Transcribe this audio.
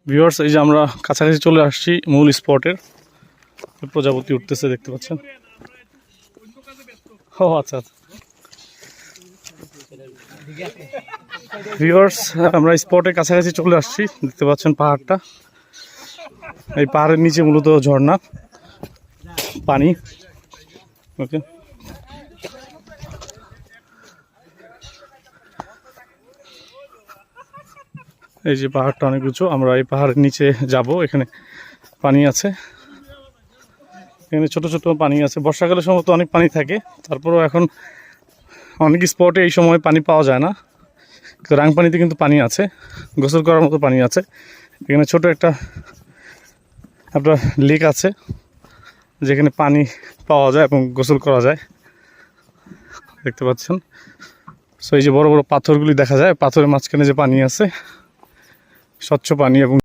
Viewers, এই যে আমরা কাছাকাছি চলে আসছি মূল স্পটের। প্রজাপতি উঠতেছে দেখতে পাচ্ছেন। ও আচ্ছা আচ্ছা। ভিউয়ার্স, আমরা স্পটের কাছাকাছি চলে আসছি, দেখতে পাচ্ছেন পাহাড়টা। এই পাহাড়ের নিচে মূলত ঝর্ণা পানি। ওকে, এই যে পাহাড়টা অনেক উঁচু, আমরা এই পাহাড়ের নিচে যাব। এখানে পানি আছে, এখানে ছোট ছোট পানি আছে। বর্ষাকালে সম্ভবত অনেক পানি থাকে, তারপরেও এখন অনেক স্পটে এই সময় পানি পাওয়া যায় না। রাংপানিতে কিন্তু পানি আছে, গোসল করার মতো পানি আছে। এখানে ছোট একটা আপনার লেক আছে, যেখানে পানি পাওয়া যায় এবং গোসল করা যায়, দেখতে পাচ্ছেন। সো এই যে বড় বড় পাথরগুলি দেখা যায়, পাথরের মাঝখানে যে পানি আছে, স্বচ্ছ পানি এবং